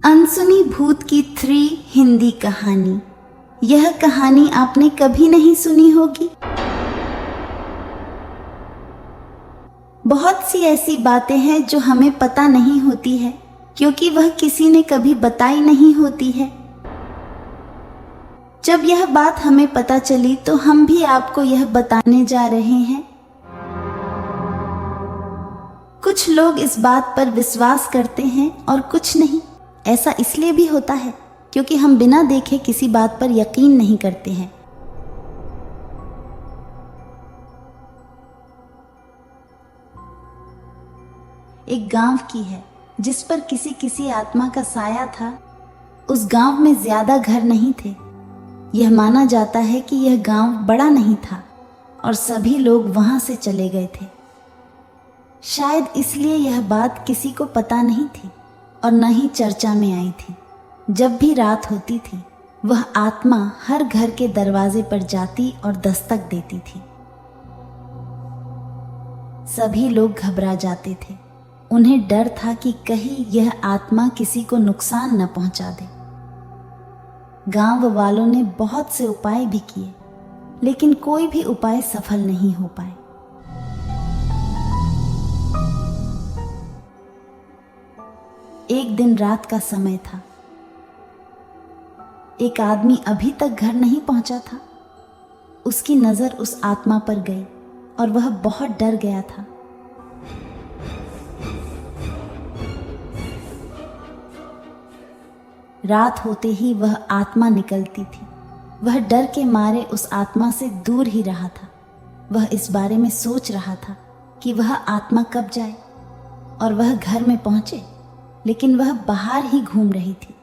अनसुनी भूत की 3 हिंदी कहानी। यह कहानी आपने कभी नहीं सुनी होगी। बहुत सी ऐसी बातें हैं जो हमें पता नहीं होती है क्योंकि वह किसी ने कभी बताई नहीं होती है। जब यह बात हमें पता चली तो हम भी आपको यह बताने जा रहे हैं। कुछ लोग इस बात पर विश्वास करते हैं और कुछ नहीं। ऐसा इसलिए भी होता है क्योंकि हम बिना देखे किसी बात पर यकीन नहीं करते हैं। एक गांव की है जिस पर किसी आत्मा का साया था। उस गांव में ज्यादा घर नहीं थे। यह माना जाता है कि यह गांव बड़ा नहीं था और सभी लोग वहां से चले गए थे। शायद इसलिए यह बात किसी को पता नहीं थी और न ही चर्चा में आई थी। जब भी रात होती थी वह आत्मा हर घर के दरवाजे पर जाती और दस्तक देती थी। सभी लोग घबरा जाते थे। उन्हें डर था कि कहीं यह आत्मा किसी को नुकसान न पहुंचा दे। गांव वालों ने बहुत से उपाय भी किए लेकिन कोई भी उपाय सफल नहीं हो पाए। एक दिन रात का समय था। एक आदमी अभी तक घर नहीं पहुंचा था। उसकी नजर उस आत्मा पर गई और वह बहुत डर गया था। रात होते ही वह आत्मा निकलती थी। वह डर के मारे उस आत्मा से दूर ही रहा था। वह इस बारे में सोच रहा था कि वह आत्मा कब जाए और वह घर में पहुंचे, लेकिन वह बाहर ही घूम रही थी।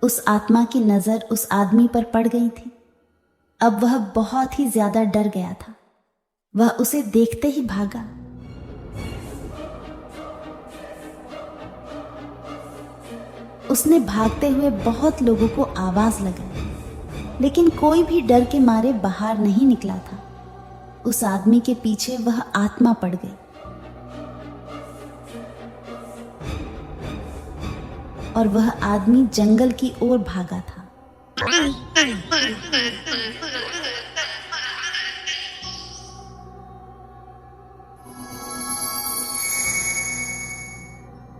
उस आत्मा की नजर उस आदमी पर पड़ गई थी। अब वह बहुत ही ज्यादा डर गया था। वह उसे देखते ही भागा। उसने भागते हुए बहुत लोगों को आवाज लगाई लेकिन कोई भी डर के मारे बाहर नहीं निकला था। उस आदमी के पीछे वह आत्मा पड़ गई और वह आदमी जंगल की ओर भागा था।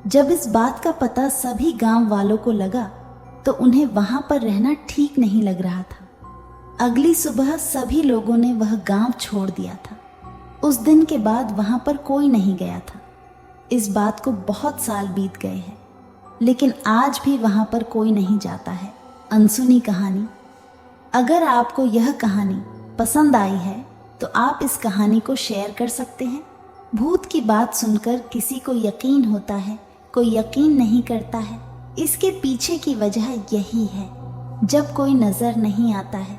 जब इस बात का पता सभी गांव वालों को लगा तो उन्हें वहां पर रहना ठीक नहीं लग रहा था। अगली सुबह सभी लोगों ने वह गांव छोड़ दिया था। उस दिन के बाद वहां पर कोई नहीं गया था। इस बात को बहुत साल बीत गए हैं लेकिन आज भी वहां पर कोई नहीं जाता है। अनसुनी कहानी। अगर आपको यह कहानी पसंद आई है तो आप इस कहानी को शेयर कर सकते हैं। भूत की बात सुनकर किसी को यकीन होता है, कोई यकीन नहीं करता है। इसके पीछे की वजह यही है, जब कोई नजर नहीं आता है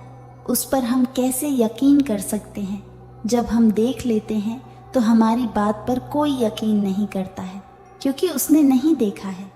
उस पर हम कैसे यकीन कर सकते हैं। जब हम देख लेते हैं तो हमारी बात पर कोई यकीन नहीं करता है क्योंकि उसने नहीं देखा है।